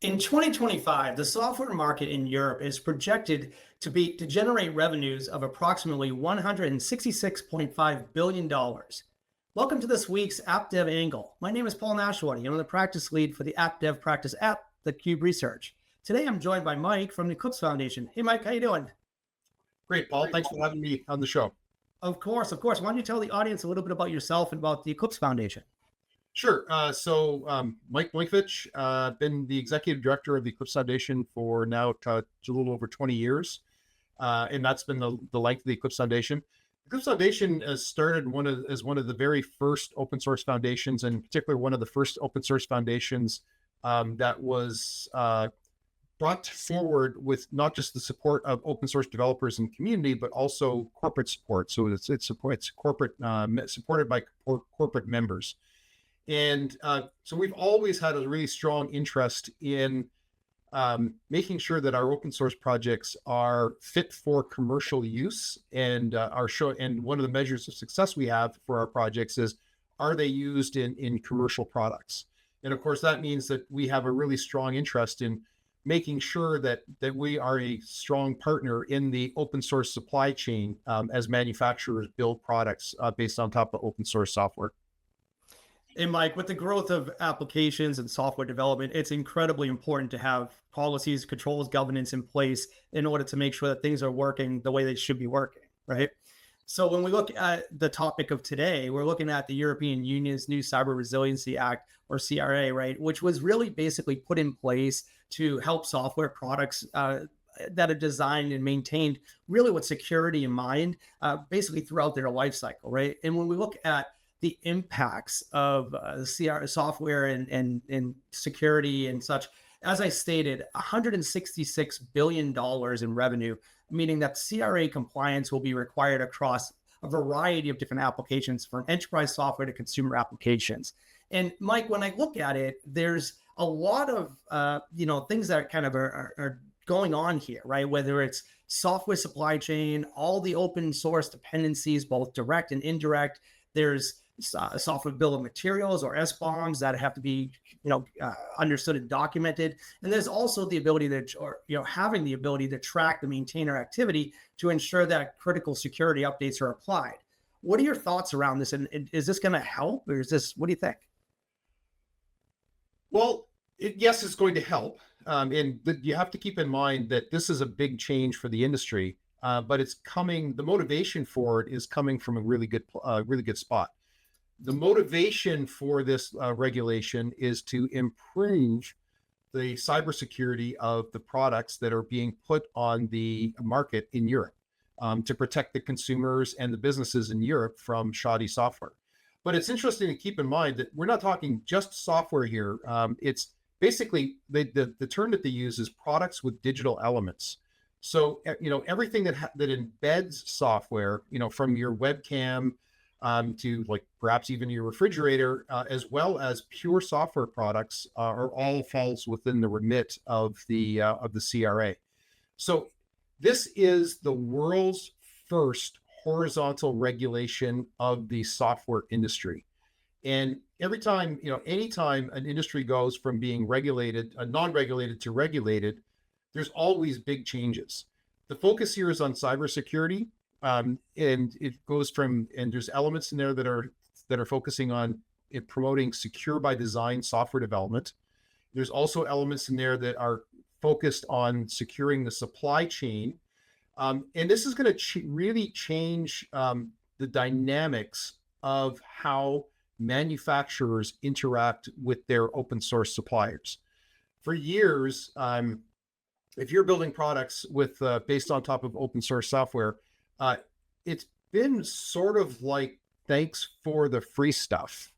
In 2025, the software market in Europe is projected to generate revenues of approximately $166.5 billion. Welcome to this week's AppDevANGLE. My name is Paul Nashawaty, and I'm the practice lead for the AppDev practice at theCUBE Research. Today I'm joined by Mike from the Eclipse Foundation. Hey Mike, how you doing? Great, Paul. Thanks for having me on the show. Of course. Why don't you tell the audience a little bit about yourself and about the Eclipse Foundation? Sure. Mike Milinkovich, been the executive director of the Eclipse Foundation for now a little over 20 years. And that's been the length of the Eclipse Foundation. The Eclipse Foundation has started as one of the very first open source foundations, and in particular, one of the first open source foundations that was brought forward with not just the support of open source developers and community, but also corporate support. So it's corporate supported by corporate members. And so we've always had a really strong interest in making sure that our open source projects are fit for commercial use, and and one of the measures of success we have for our projects is, are they used in commercial products? And of course, that means that we have a really strong interest in making sure that we are a strong partner in the open source supply chain as manufacturers build products based on top of open source software. And Mike, with the growth of applications and software development, it's incredibly important to have policies, controls, governance in place in order to make sure that things are working the way they should be working, right? So when we look at the topic of today, we're looking at the European Union's new Cyber Resiliency Act, or CRA, right? Which was really basically put in place to help software products that are designed and maintained really with security in mind, basically throughout their life cycle, right? And when we look at the impacts of the CRA software and security and such, as I stated, $166 billion in revenue, meaning that CRA compliance will be required across a variety of different applications, from enterprise software to consumer applications. And Mike, when I look at it, there's a lot of things that kind of are going on here, right? Whether it's software supply chain, all the open source dependencies, both direct and indirect. There's software bill of materials, or SBOMs, that have to be understood and documented. And there's also the ability having the ability to track the maintainer activity to ensure that critical security updates are applied. What are your thoughts around this? And is this going to help, or what do you think? Well, yes, it's going to help. You have to keep in mind that this is a big change for the industry, but the motivation for it is coming from a really good spot. The motivation for this regulation is to improve the cybersecurity of the products that are being put on the market in Europe, to protect the consumers and the businesses in Europe from shoddy software. But it's interesting to keep in mind that we're not talking just software here. It's basically the term that they use is products with digital elements. So everything that embeds software, from your webcam to perhaps even your refrigerator, as well as pure software products, are all falls within the remit of the CRA. So this is the world's first horizontal regulation of the software industry. And anytime an industry goes from being regulated, non-regulated to regulated, there's always big changes. The focus here is on cybersecurity. And it goes and there's elements in there that are focusing on promoting secure by design software development. There's also elements in there that are focused on securing the supply chain. And this is going to really change the dynamics of how manufacturers interact with their open source suppliers. For years, if you're building products based on top of open source software, it's been sort of like, thanks for the free stuff.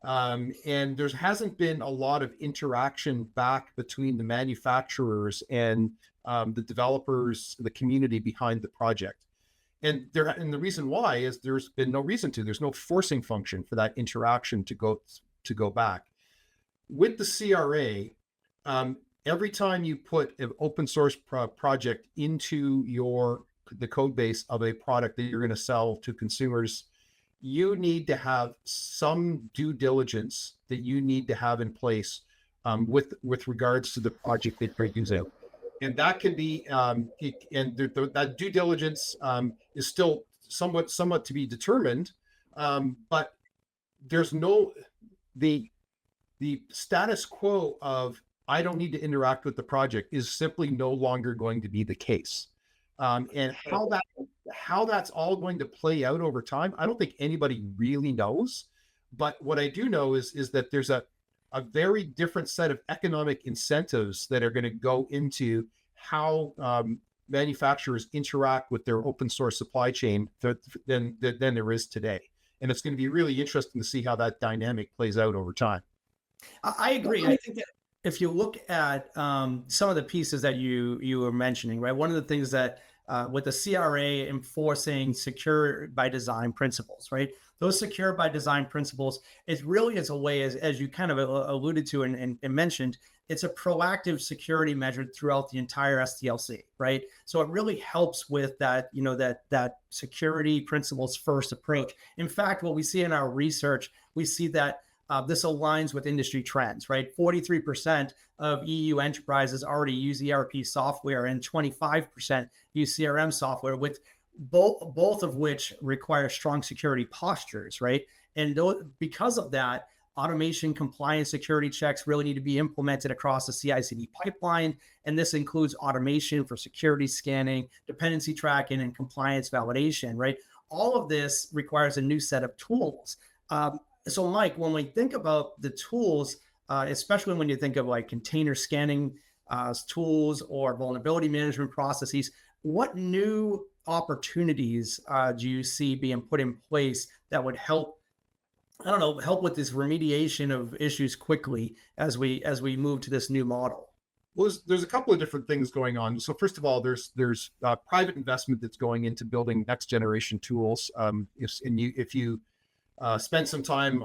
And there hasn't been a lot of interaction back between the manufacturers and the developers, the community behind the project. And the reason why is there's been no reason to. There's no forcing function for that interaction to go back. With the CRA, every time you put an open source project into the code base of a product that you're going to sell to consumers, you need to have some due diligence that you need to have in place with regards to the project that they're using. And that can be, that due diligence is still somewhat to be determined, but there's the status quo of I don't need to interact with the project is simply no longer going to be the case. And how that's all going to play out over time, I don't think anybody really knows. But what I do know is that there's a very different set of economic incentives that are going to go into how manufacturers interact with their open source supply chain than there is today. And it's going to be really interesting to see how that dynamic plays out over time. I agree. I think that if you look at some of the pieces that you were mentioning, right? One of the things that with the CRA enforcing secure by design principles, right? Those secure by design principles, it really is a way, as you kind of alluded to and mentioned, it's a proactive security measure throughout the entire SDLC, right? So it really helps with that, that security principles first approach. In fact, what we see in our research, we see that this aligns with industry trends, right? 43% of EU enterprises already use ERP software and 25% use CRM software, with both of which require strong security postures, right? And because of that, automation, compliance, security checks really need to be implemented across the CI/CD pipeline. And this includes automation for security scanning, dependency tracking, and compliance validation, right? All of this requires a new set of tools. So Mike, when we think about the tools, especially when you think of like container scanning tools or vulnerability management processes, what new opportunities do you see being put in place that would help, help with this remediation of issues quickly as we move to this new model? Well, there's a couple of different things going on. So first of all, there's private investment that's going into building next generation tools. If you spend some time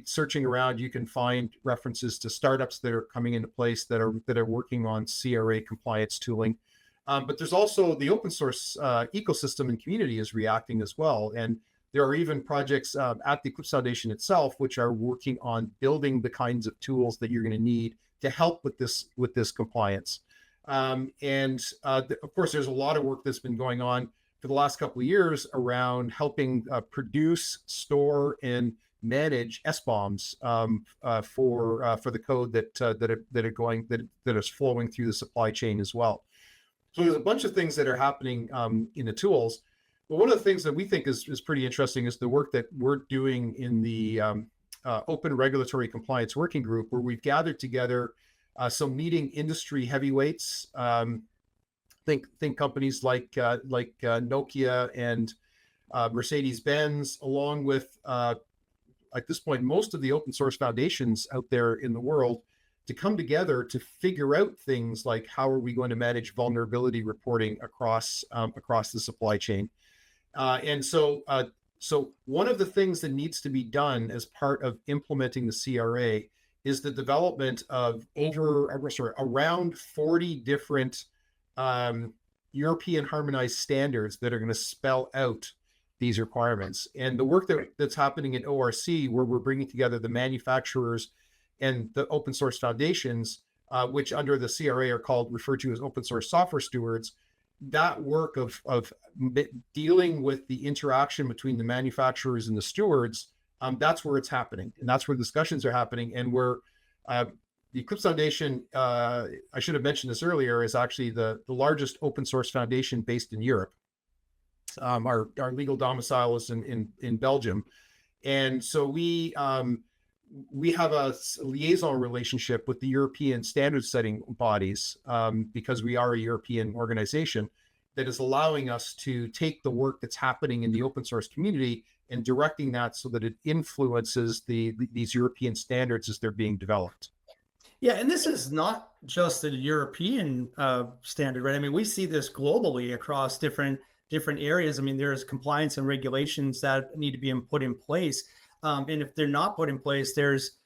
searching around, you can find references to startups that are coming into place that are working on CRA compliance tooling. But there's also the open source ecosystem and community is reacting as well. And there are even projects at the Eclipse Foundation itself, which are working on building the kinds of tools that you're going to need to help with this compliance. Of course, there's a lot of work that's been going on for the last couple of years around helping produce, store, and manage SBOMs for the code that is flowing through the supply chain as well. So there's a bunch of things that are happening in the tools. But one of the things that we think is pretty interesting is the work that we're doing in the Open Regulatory Compliance Working Group, where we've gathered together some leading industry heavyweights. Think companies like Nokia and Mercedes-Benz, along with at this point most of the open source foundations out there in the world, to come together to figure out things like how are we going to manage vulnerability reporting across the supply chain. So one of the things that needs to be done as part of implementing the CRA is the development of around 40 different European harmonized standards that are going to spell out these requirements. And the work that's happening in ORC, where we're bringing together the manufacturers and the open source foundations, which under the CRA are referred to as open source software stewards, that work of dealing with the interaction between the manufacturers and the stewards, that's where it's happening. And that's where discussions are happening. And where the Eclipse Foundation, I should have mentioned this earlier, is actually the largest open source foundation based in Europe. Our legal domicile is in Belgium. And so we have a liaison relationship with the European standard setting bodies because we are a European organization that is allowing us to take the work that's happening in the open source community and directing that so that it influences these European standards as they're being developed. Yeah, and this is not just a European standard, right? I mean, we see this globally across different areas. I mean, there's compliance and regulations that need to be put in place. And if they're not put in place, there's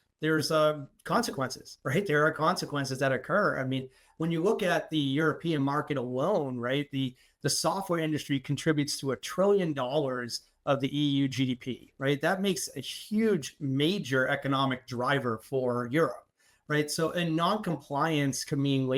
consequences, right? There are consequences that occur. I mean, when you look at the European market alone, right, the software industry contributes to $1 trillion of the EU GDP, right? That makes a huge, major economic driver for Europe, right? So, and non-compliance can mean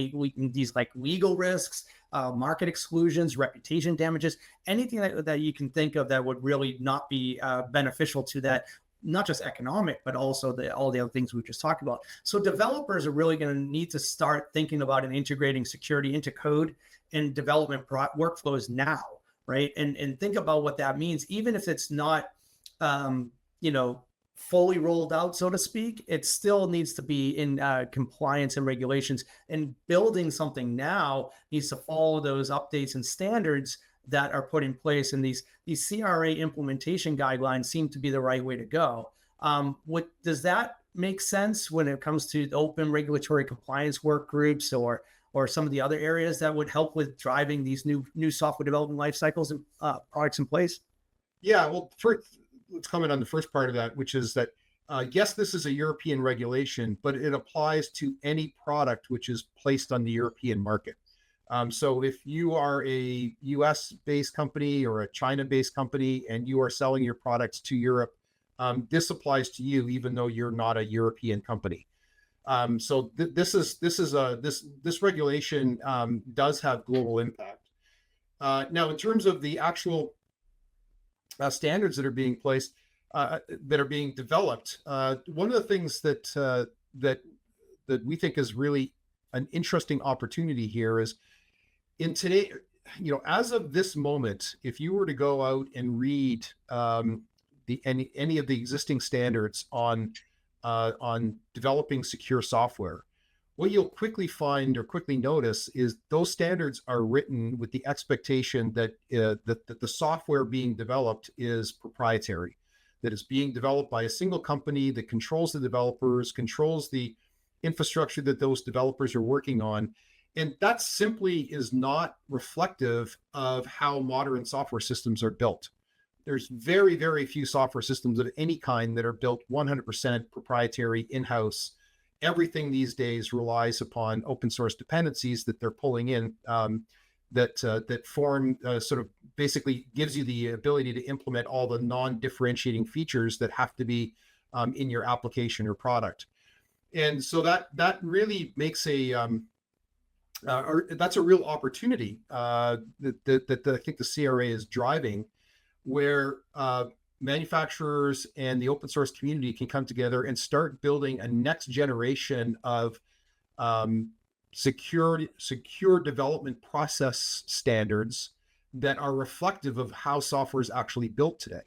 these like legal risks, market exclusions, reputation damages, anything that you can think of that would really not be beneficial to that, not just economic, but also all the other things we just talked about. So developers are really going to need to start thinking about and integrating security into code and development workflows now, right? And think about what that means, even if it's not, you know, fully rolled out, so to speak, it still needs to be in compliance and regulations. And building something now needs to follow those updates and standards that are put in place. And these CRA implementation guidelines seem to be the right way to go. What does that make sense when it comes to open regulatory compliance work groups or some of the other areas that would help with driving these new software development life cycles and products in place? Yeah, well, first, let's comment on the first part of that, which is that yes, this is a European regulation, but it applies to any product which is placed on the European market. So if you are a US-based company or a China-based company and you are selling your products to Europe, this applies to you, even though you're not a European company. So this regulation does have global impact. Now, in terms of the actual standards that are being placed, that are being developed, one of the things that we think is really an interesting opportunity here is in today, as of this moment, if you were to go out and read any of the existing standards on developing secure software, what you'll quickly find or quickly notice is those standards are written with the expectation that that the software being developed is proprietary, that it's being developed by a single company that controls the developers, controls the infrastructure that those developers are working on. And that simply is not reflective of how modern software systems are built. There's very, very few software systems of any kind that are built 100% proprietary in-house. Everything these days relies upon open source dependencies that they're pulling in, that form sort of basically gives you the ability to implement all the non-differentiating features that have to be in your application or product. And so that really makes that's a real opportunity that I think the CRA is driving, where manufacturers and the open source community can come together and start building a next generation of secure development process standards that are reflective of how software is actually built today.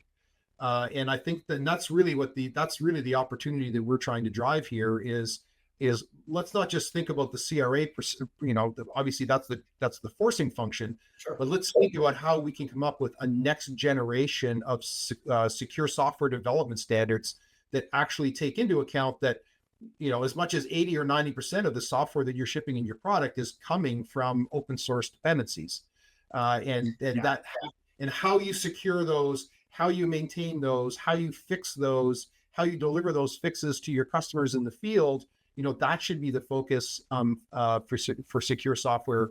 And I think that's really the opportunity that we're trying to drive here is let's not just think about the CRA, obviously that's the forcing function, Sure. but let's think about how we can come up with a next generation of secure software development standards that actually take into account that, as much as 80 or 90% of the software that you're shipping in your product is coming from open source dependencies, and how you secure those, how you maintain those, how you fix those, how you deliver those fixes to your customers in the field. That should be the focus for secure software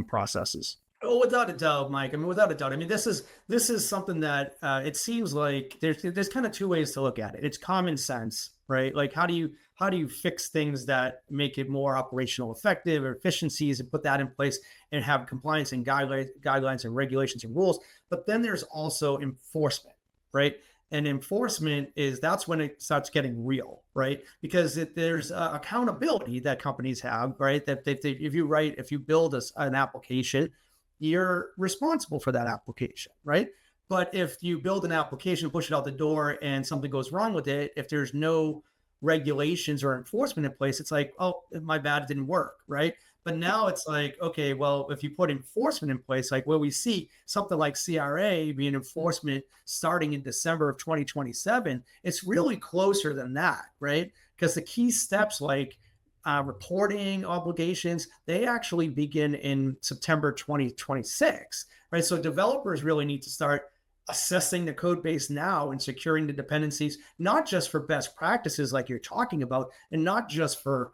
processes. Oh, without a doubt, Mike. I mean, without a doubt. I mean, this is something that it seems like there's kind of two ways to look at it. It's common sense, right? Like how do you fix things that make it more operational effective or efficiencies and put that in place and have compliance and guidelines and regulations and rules. But then there's also enforcement, right? And enforcement that's when it starts getting real, right? Because there's accountability that companies have, right? That if you build an application, you're responsible for that application, right? But if you build an application, push it out the door, and something goes wrong with it, if there's no regulations or enforcement in place, it's like, oh, my bad, it didn't work, right? But now it's like, okay, well, if you put enforcement in place, like where we see something like CRA being enforcement starting in December of 2027, it's really closer than that, right? Because the key steps like reporting obligations, they actually begin in September 2026, right? So developers really need to start assessing the code base now and securing the dependencies, not just for best practices like you're talking about, and not just for,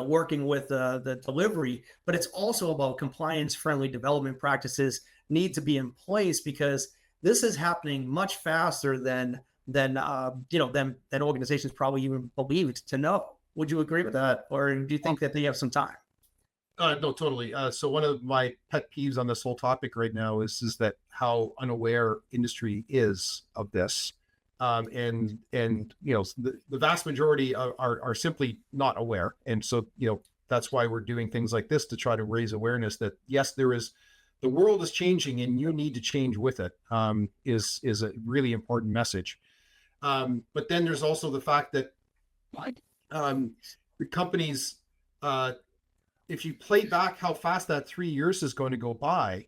working with the delivery, but it's also about compliance-friendly development practices need to be in place, because this is happening much faster than than than organizations probably even believed to know. Would you agree with that, or do you think that they have some time? No, totally. So one of my pet peeves on this whole topic right now is that how unaware industry is of this, and the vast majority are simply not aware, and so that's why we're doing things like this to try to raise awareness that yes, the world is changing and you need to change with it. Is a really important message. But then there's also the fact that the companies. If you play back how fast that 3 years is going to go by,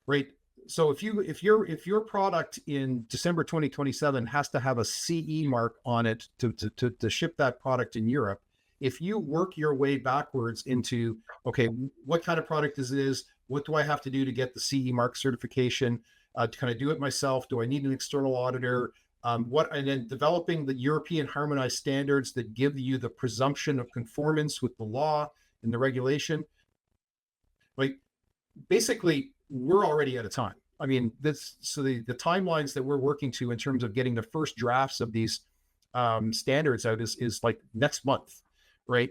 right? So if your product in December 2027 has to have a CE mark on it to ship that product in Europe, if you work your way backwards into, okay, what kind of product is this? What do I have to do to get the CE mark certification? Can I do it myself? Do I need an external auditor? And then developing the European harmonized standards that give you the presumption of conformance with the law and the regulation. Like basically we're already out of time. I mean, the timelines that we're working to in terms of getting the first drafts of these standards out is like next month, right?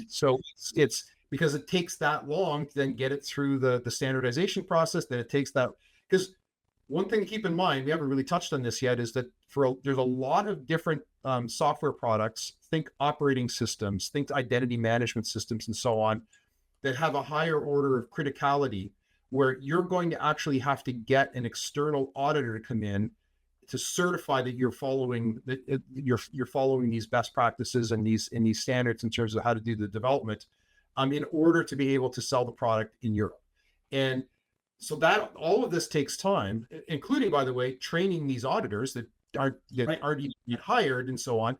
So it's because it takes that long to then get it through the standardization process, that it takes that, because one thing to keep in mind, we haven't really touched on this yet, is that there's a lot of different software products, think operating systems, think identity management systems, and so on, that have a higher order of criticality, where you're going to actually have to get an external auditor to come in to certify that you're following these best practices and these standards in terms of how to do the development, in order to be able to sell the product in Europe. And so that all of this takes time, including, by the way, training these auditors that aren't even hired and so on.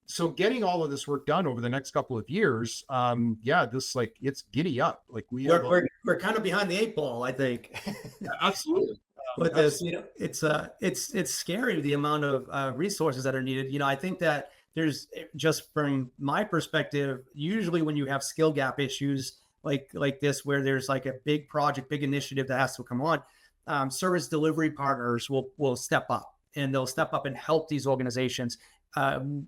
So getting all of this work done over the next couple of years, it's giddy up. Like we're kind of behind the eight ball, I think. Absolutely. With this, it's scary, the amount of resources that are needed. I think that there's, just from my perspective, usually when you have skill gap issues like this, where there's like a big project, big initiative that has to come on, service delivery partners will step up, and they'll step up and help these organizations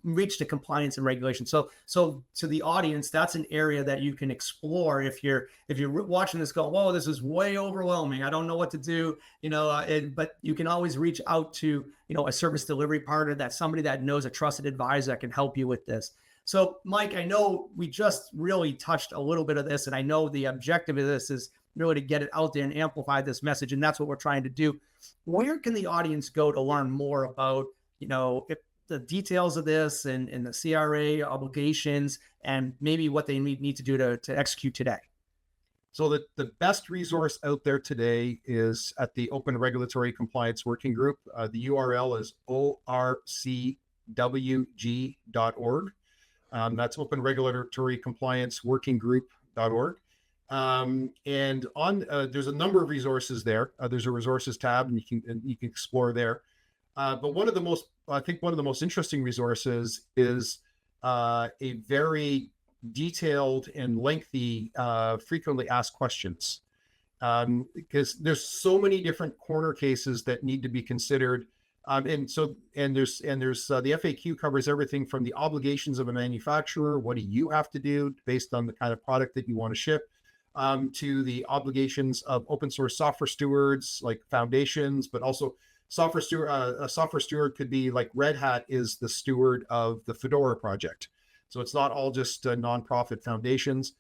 reach the compliance and regulation. So to the audience, that's an area that you can explore if you're watching this go, whoa, this is way overwhelming, I don't know what to do, but you can always reach out to a service delivery partner, that's somebody that knows, a trusted advisor that can help you with this. So Mike, I know we just really touched a little bit of this, and I know the objective of this is really to get it out there and amplify this message, and that's what we're trying to do. Where can the audience go to learn more about if the details of this and the CRA obligations, and maybe what they need to do to execute today? So the best resource out there today is at the Open Regulatory Compliance Working Group. The URL is orcwg.org. That's Open Regulatory Compliance Working Group.org. And on there's a number of resources there. There's a resources tab, and you can explore there. But one of the most interesting resources is a very detailed and lengthy frequently asked questions, because there's so many different corner cases that need to be considered. And there's the FAQ covers everything from the obligations of a manufacturer, what do you have to do based on the kind of product that you want to ship, to the obligations of open source software stewards like foundations, but also a software steward could be like Red Hat is the steward of the Fedora project. So it's not all just nonprofit foundations.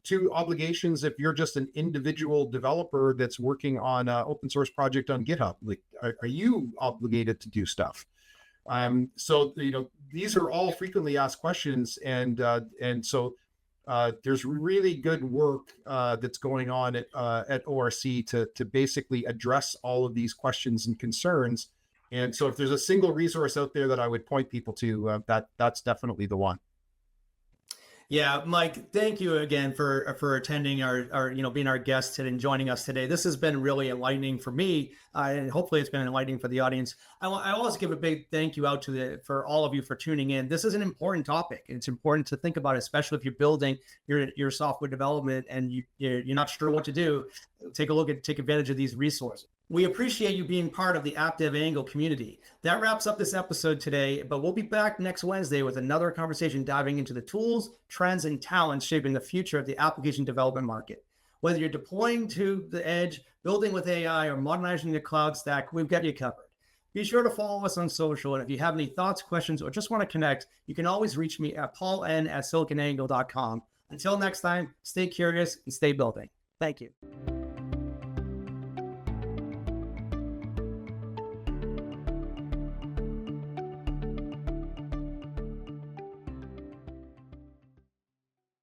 To obligations, if you're just an individual developer that's working on an open source project on GitHub, like, are you obligated to do stuff? So these are all frequently asked questions, and so there's really good work that's going on at ORC to basically address all of these questions and concerns. And so if there's a single resource out there that I would point people to, that's definitely the one. Yeah, Mike, thank you again for attending our being our guest and joining us today. This has been really enlightening for me, and hopefully it's been enlightening for the audience. I also give a big thank you out for all of you for tuning in. This is an important topic. It's important to think about, especially if you're building your software development and you're not sure what to do. Take advantage of these resources. We appreciate you being part of the AppDevANGLE community. That wraps up this episode today, but we'll be back next Wednesday with another conversation diving into the tools, trends, and talents shaping the future of the application development market. Whether you're deploying to the edge, building with AI, or modernizing your cloud stack, we've got you covered. Be sure to follow us on social, and if you have any thoughts, questions, or just want to connect, you can always reach me at pauln@siliconangle.com. Until next time, stay curious and stay building. Thank you.